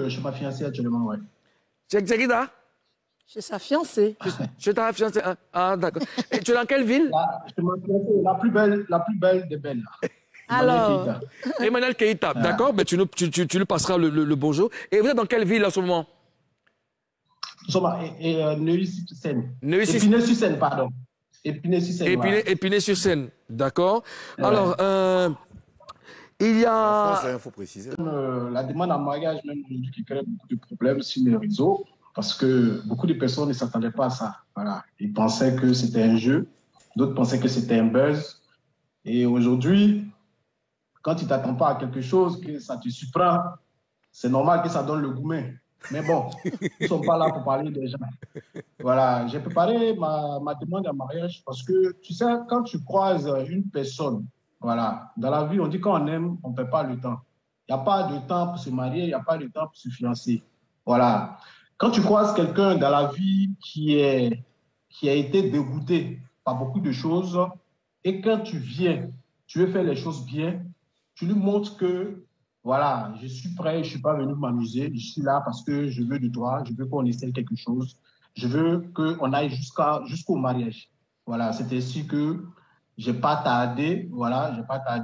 chez ma fiancée actuellement, ouais. C'est qui là? Chez sa fiancée. Chez ta fiancée. Ah, d'accord. Et tu es dans quelle ville? Chez ma fiancée, la plus belle des belles. Alors, Emmanuel Keïta, d'accord, mais tu lui passeras le bonjour. Et vous êtes dans quelle ville en ce moment? Nous sommes à Neuilly-sur-Seine. Neuilly-sur-Seine. Épinay-sur-Seine, pardon. Épinay-sur-Seine. Épinay-sur-Seine, d'accord. Alors, il y a... Il faut préciser. La demande en mariage, même aujourd'hui, qui crée beaucoup de problèmes sur les réseaux, parce que beaucoup de personnes ne s'attendaient pas à ça. Voilà. Ils pensaient que c'était un jeu, d'autres pensaient que c'était un buzz. Et aujourd'hui, quand tu ne t'attends pas à quelque chose, que ça te surprend, c'est normal que ça donne le gourmet. Mais bon, nous ne sommes pas là pour parler des gens. Voilà, j'ai préparé ma demande en mariage parce que, tu sais, quand tu croises une personne, voilà, dans la vie, on dit qu'on aime, on ne perd pas le temps. Il n'y a pas de temps pour se marier, il n'y a pas de temps pour se fiancer. Voilà. Quand tu croises quelqu'un dans la vie qui a été dégoûté par beaucoup de choses, et quand tu viens, tu veux faire les choses bien, tu lui montres que, voilà, je suis prêt, je ne suis pas venu m'amuser, je suis là parce que je veux de toi, je veux qu'on essaie quelque chose, je veux qu'on aille jusqu'au mariage. Voilà, c'est ainsi que je n'ai pas tardé, voilà,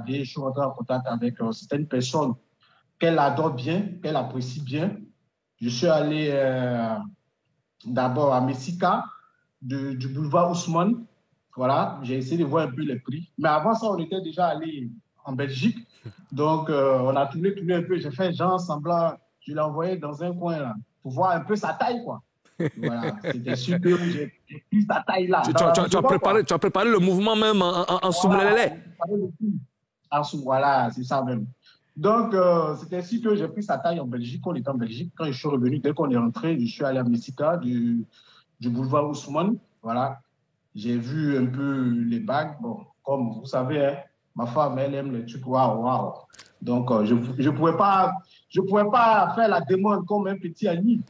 je suis rentré en contact avec certaines personnes qu'elle adore bien, qu'elle apprécie bien. Je suis allé d'abord à Messika, du boulevard Ousmane. Voilà, j'ai essayé de voir un peu les prix. Mais avant ça, on était déjà allé en Belgique. Donc, on a tourné un peu. J'ai fait genre semblant, je l'ai envoyé dans un coin là, pour voir un peu sa taille, quoi. Voilà, c'était sûr que j'ai pris sa taille là. Tu as préparé le mouvement même en soumlélé. Voilà, c'est ça même. Donc, c'est ainsi que j'ai pris sa taille en Belgique. On était en Belgique. Quand je suis revenu, dès qu'on est rentré, je suis allé à Messika, du boulevard Ousmane. Voilà. J'ai vu un peu les bagues. Bon, comme vous savez, hein, ma femme, elle aime les trucs waouh. Donc, je pouvais pas faire la demande comme un petit ami.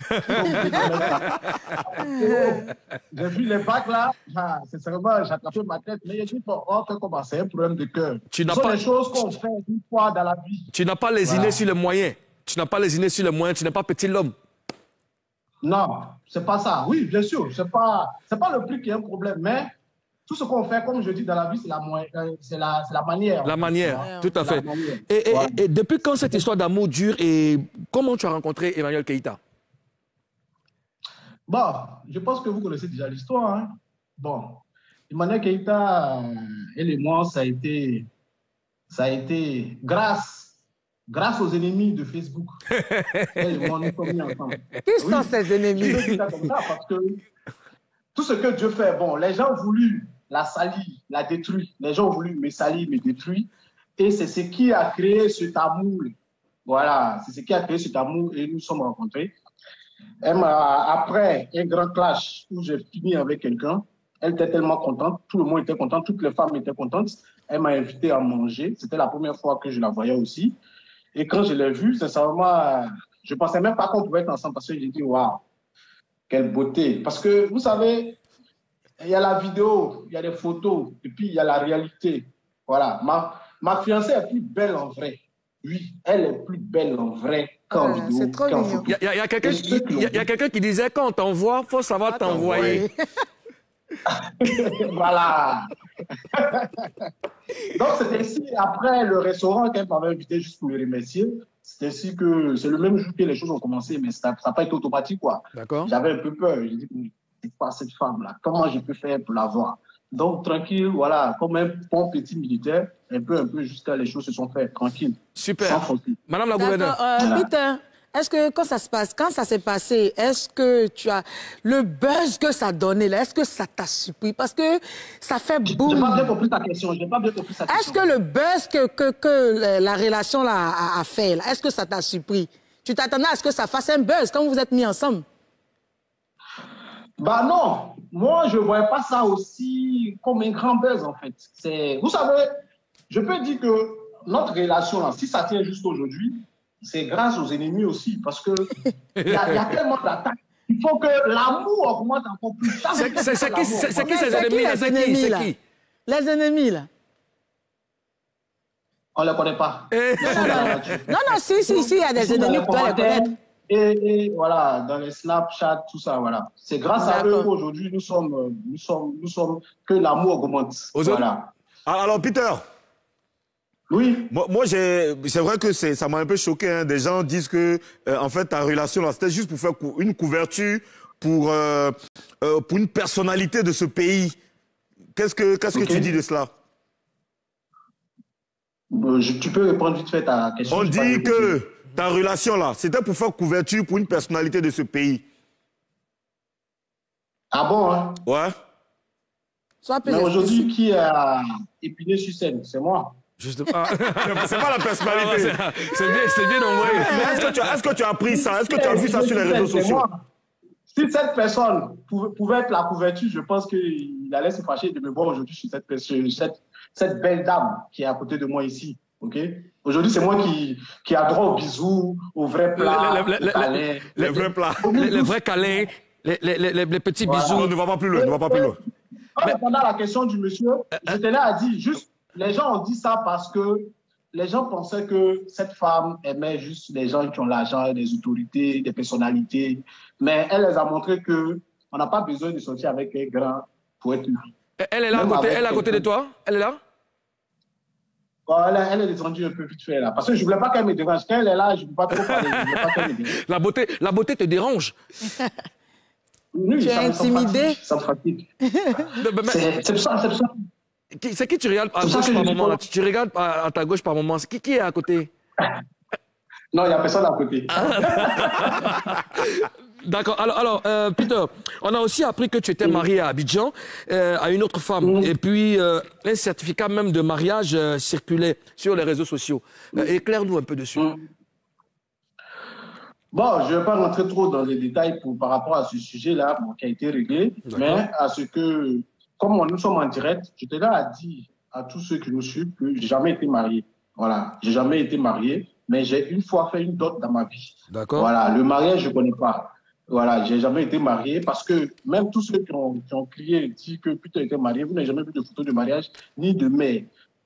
J'ai vu les bagues là. Sincèrement, j'ai attrapé ma tête. Mais j'ai dit, bon, c'est un problème de cœur. Ce sont des choses qu'on fait une fois dans la vie. Tu n'as pas lésiné sur les moyens. Tu n'as pas lésiné sur les moyens. Tu n'es pas petit l'homme. Non, c'est pas ça. Oui, bien sûr, c'est pas le prix qui est un problème, mais tout ce qu'on fait, comme je dis dans la vie, c'est la manière. La manière, tout à fait. Voilà. Et depuis quand cette histoire d'amour dure et comment tu as rencontré Emmanuel Keïta? Bon, je pense que vous connaissez déjà l'histoire. Hein? Bon, Emmanuel Keïta, elle et moi, ça a été grâce aux ennemis de Facebook. Elle et moi, nous sommes mis ensemble. Qui sont ces ennemis? Je veux dire ça comme ça parce que tout ce que Dieu fait, bon, les gens ont voulu la salir, la détruire. Les gens ont voulu me salir, me détruire. Et c'est ce qui a créé cet amour. Voilà, c'est ce qui a créé cet amour et nous sommes rencontrés. Après un grand clash où j'ai fini avec quelqu'un, elle était tellement contente, tout le monde était content, toutes les femmes étaient contentes. Elle m'a invité à manger. C'était la première fois que je la voyais aussi. Et quand je l'ai vue, sincèrement, je ne pensais même pas qu'on pouvait être ensemble parce que j'ai dit, waouh, quelle beauté. Parce que, vous savez, il y a la vidéo, il y a les photos, et puis il y a la réalité. Voilà. Ma fiancée est plus belle en vrai. Oui, elle est plus belle en vrai qu'en vidéo. C'est trop mignon. Il y a quelqu'un qui disait quand on t'envoie, il faut savoir t'envoyer. Voilà. Donc, c'est ainsi, après le restaurant qu'elle m'avait invité juste pour le remercier, c'est ainsi que c'est le même jour que les choses ont commencé, mais ça n'a pas été automatique, quoi. D'accord. J'avais un peu peur. J'ai dit, c'est pas cette femme-là. Comment je peux faire pour la voir? Donc, tranquille, voilà, comme un bon petit militaire, un peu, jusqu'à les choses se sont faites, tranquille. Super. Sans faute. Madame la gouverneure. Peter, est-ce que quand ça s'est passé, est-ce que tu as le buzz que ça donnait là, est-ce que ça t'a surpris? Parce que ça fait boum. J'ai pas bien compris ta question. Est-ce que le buzz que la relation là a fait, est-ce que ça t'a surpris? Tu t'attendais à ce que ça fasse un buzz quand vous êtes mis ensemble? Bah non, moi je ne voyais pas ça aussi comme un grand buzz en fait. Vous savez, je peux dire que notre relation là, si ça tient juste aujourd'hui, c'est grâce aux ennemis aussi, parce que il y a tellement d'attaques. Il faut que l'amour augmente encore plus. C'est qui ces ennemis là? Les ennemis là. On ne les connaît pas. Non, si, il y a des ennemis, tu dois les connaître. et voilà, dans les Snapchat, tout ça, voilà. C'est grâce à eux qu'aujourd'hui, nous sommes que l'amour augmente. Voilà. Alors, Peter. Oui. Moi c'est vrai que ça m'a un peu choqué. Hein. Des gens disent que, en fait, ta relation, là, c'était juste pour faire une couverture pour une personnalité de ce pays. Qu'est-ce que tu dis de cela? Tu peux répondre vite fait à la question. On dit que ta relation, là, c'était pour faire couverture pour une personnalité de ce pays. Ah bon, hein? Ouais. Mais aujourd'hui, qui a épiné sur scène? C'est moi. Justement. C'est pas la personnalité. C'est bien envoyé. Est-ce que tu as appris ça? Est-ce que tu as vu ça sur les réseaux sociaux? Si cette personne pouvait être la couverture, je pense qu'il allait se fâcher de me voir aujourd'hui sur cette belle dame qui est à côté de moi ici. Okay? Aujourd'hui, c'est moi qui a droit aux bisous, aux vrais plats, les vrais plats. Les vrais câlins, les petits bisous. On ne va pas plus loin, ne va pas plus loin. Pendant la question du monsieur, je tenais à dire juste, les gens ont dit ça parce que les gens pensaient que cette femme aimait juste les gens qui ont l'argent, des autorités, des personnalités. Mais elle les a montré qu'on n'a pas besoin de sortir avec un grand pour être heureux. Elle est là à côté, elle est à côté de toi? Elle est là? Bon, elle est descendue un peu vite fait là. Parce que je ne voulais pas qu'elle me dérange. Quand elle est là, je ne peux pas trop parler. Je voulais pas qu'elle me dérange. La beauté te dérange? Oui, tu es intimidé? Ça me fatigue. C'est ça. C'est qui tu regardes à gauche par moment là? Tu regardes à ta gauche par moment. Qui est à côté? Non, il n'y a personne à côté. D'accord. Alors Peter, on a aussi appris que tu étais marié à Abidjan à une autre femme. Et puis, un certificat même de mariage circulait sur les réseaux sociaux. Éclaire-nous un peu dessus. Bon, je ne vais pas rentrer trop dans les détails par rapport à ce sujet-là qui a été réglé. Mais à ce que, comme nous sommes en direct, je tenais à dire à tous ceux qui nous suivent que je n'ai jamais été marié. Voilà, j'ai jamais été marié, mais j'ai une fois fait une dot dans ma vie. D'accord. Voilà, le mariage, je ne connais pas. Voilà, j'ai jamais été marié parce que même tous ceux qui ont crié et dit que Peter était marié, vous n'avez jamais vu de photo de mariage ni de mère.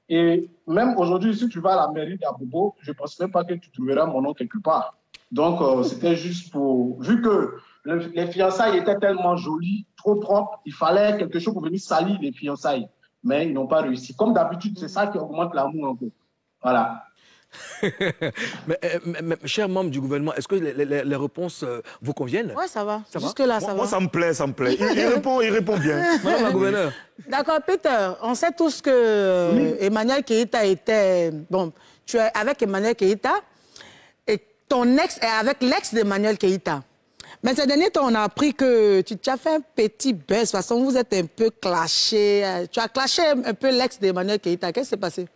Et même aujourd'hui, si tu vas à la mairie d'Abobo, je ne pense même pas que tu trouveras mon nom quelque part. Donc, c'était juste pour... Vu que les fiançailles étaient tellement jolies, trop propres, il fallait quelque chose pour venir salir les fiançailles. Mais ils n'ont pas réussi. Comme d'habitude, c'est ça qui augmente l'amour un peu. Voilà. mais, chers membres du gouvernement, est-ce que les réponses vous conviennent? Oui, ça va. Jusque-là, ça va. Moi, ça me plaît. Il répond bien. Madame la gouverneure. D'accord, Peter, on sait tous que Emmanuel Keïta était... Bon, tu es avec Emmanuel Keïta et ton ex est avec l'ex d'Emmanuel Keïta. Mais ces derniers temps, on a appris que tu as fait un petit buzz. De toute façon, vous êtes un peu clashé. Tu as clashé un peu l'ex d'Emmanuel Keïta. Qu'est-ce qui s'est passé?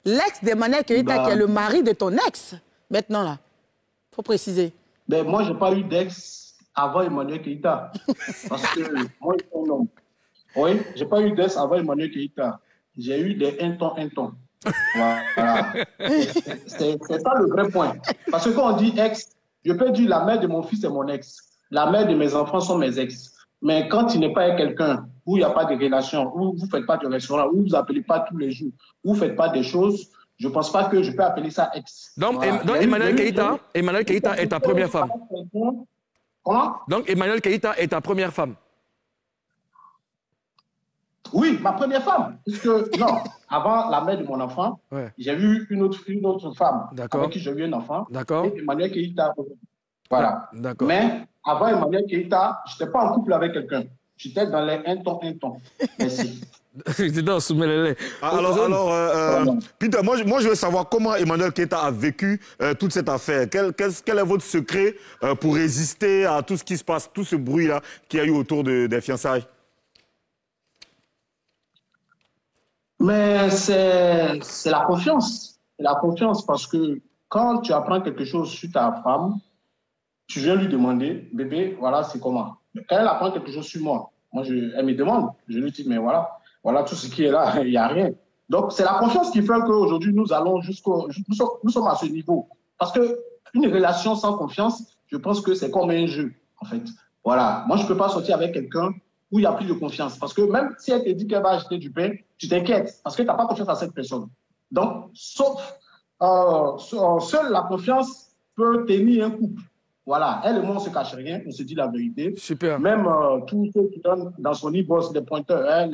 L'ex d'Emmanuel Keïta, qui est le mari de ton ex, maintenant là. Il faut préciser. Ben, moi, je n'ai pas eu d'ex avant Emmanuel Keïta. Parce que moi, je suis un homme. Oui, je n'ai pas eu d'ex avant Emmanuel Keïta. J'ai eu des un ton. Voilà. C'est ça le vrai point. Parce que quand on dit ex, je peux dire la mère de mon fils est mon ex. La mère de mes enfants sont mes ex. Mais quand il n'est pas avec quelqu'un, où il n'y a pas de relation, où vous ne faites pas de restaurant, où vous ne appelez pas tous les jours, où vous ne faites pas des choses, je ne pense pas que je peux appeler ça ex. Donc, voilà. Donc Emmanuel Keïta est ta première femme. Comment? Donc Emmanuel Keïta est ta première femme. Oui, ma première femme. Puisque, non, avant la mère de mon enfant, j'ai eu une autre femme avec qui j'ai eu un enfant. D'accord. Et Emmanuel Keïta. Voilà. D'accord. Mais avant Emmanuel Keïta, je n'étais pas en couple avec quelqu'un. J'étais dans les un ton. Merci. Alors, Peter, moi, je veux savoir comment Emmanuel Keïta a vécu toute cette affaire. Quel est votre secret pour résister à tout ce qui se passe, tout ce bruit-là qu'il y a eu autour des fiançailles? Mais c'est la confiance. C'est la confiance parce que quand tu apprends quelque chose sur ta femme, tu viens lui demander, bébé, voilà, c'est comment. Quand elle apprend quelque chose sur moi, elle me demande, je lui dis, mais voilà tout ce qui est là, il n'y a rien. Donc, c'est la confiance qui fait qu'aujourd'hui, nous allons nous sommes à ce niveau. Parce qu'une relation sans confiance, je pense que c'est comme un jeu, en fait. Voilà. Moi, je ne peux pas sortir avec quelqu'un où il n'y a plus de confiance. Parce que même si elle te dit qu'elle va acheter du pain, tu t'inquiètes parce que tu n'as pas confiance à cette personne. Donc, seule la confiance peut tenir un couple. Voilà, elle et moi, on ne se cache rien, on se dit la vérité. Super. Même tous ceux qui donnent dans son e-boss des pointeurs, hein,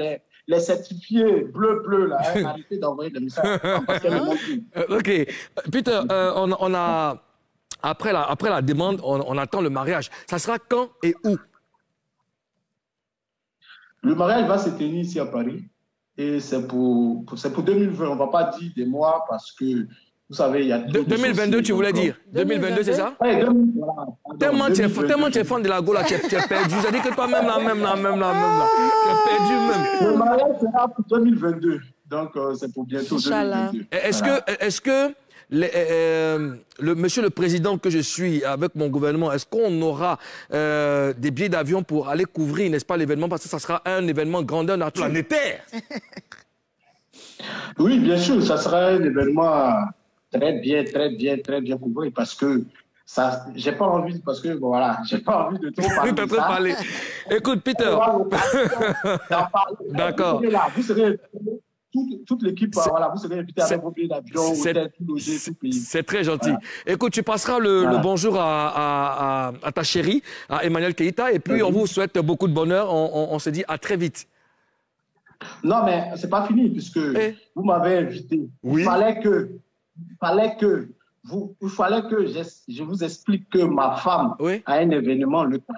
les certifiés bleu, là, hein, arrêtez d'envoyer des messages. Parce qu'elle me montre tout. OK. Peter, on a, après la demande, on attend le mariage. Ça sera quand et où? Le mariage va se tenir ici à Paris. Et c'est pour 2020. On ne va pas dire des mois parce que, vous savez, il y a... 2022, tu voulais dire? 2022, c'est ça? Oui, voilà. Tellement tu es fan de la Go, là, tu es perdu. Ça dit que toi-même, là. Tu es perdu même. Le mariage sera pour 2022. Donc, c'est pour bientôt 2022. Est-ce que monsieur le président que je suis avec mon gouvernement, est-ce qu'on aura des billets d'avion pour aller couvrir, n'est-ce pas, l'événement? Parce que ça sera un événement grandeur nature. Planétaire. Oui, bien sûr, ça sera un événement très bien couvert parce que ça, j'ai pas envie, parce que voilà, j'ai pas envie de trop parler de ça. Parler. Écoute, Peter. D'accord. Vous serez toute l'équipe, voilà, vous serez invité avec vos billets d'avion, hôtel, tout logé, tout payé. C'est très gentil. Voilà. Écoute, tu passeras le bonjour à ta chérie, à Emmanuel Keïta, et puis on vous souhaite beaucoup de bonheur. On se dit à très vite. Non, mais c'est pas fini, puisque vous m'avez invité. Oui. Il fallait que je vous explique que ma femme a un événement le 4.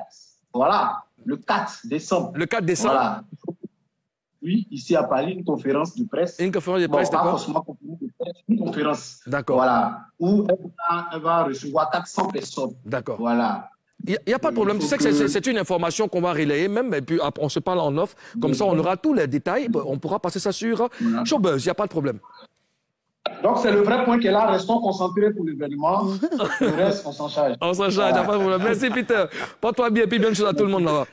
Voilà, le 4 décembre. Le 4 décembre. Voilà. Oui, ici à Paris, une conférence de presse. Une conférence de presse, pas forcément une conférence. D'accord. Voilà, où elle va recevoir 400 personnes. D'accord. Voilà. Il n'y a pas de problème. Tu sais que c'est une information qu'on va relayer même, et puis on se parle en off. Comme ça, on aura tous les détails. On pourra passer ça sur Showbuzz. Il n'y a pas de problème. Donc, c'est le vrai point qui est là. Restons concentrés pour l'événement. Le reste, on s'en charge. On s'en charge, il n'y a pas de problème. Merci, Peter. Porte-toi bien, puis bonne chose à tout le monde là-bas.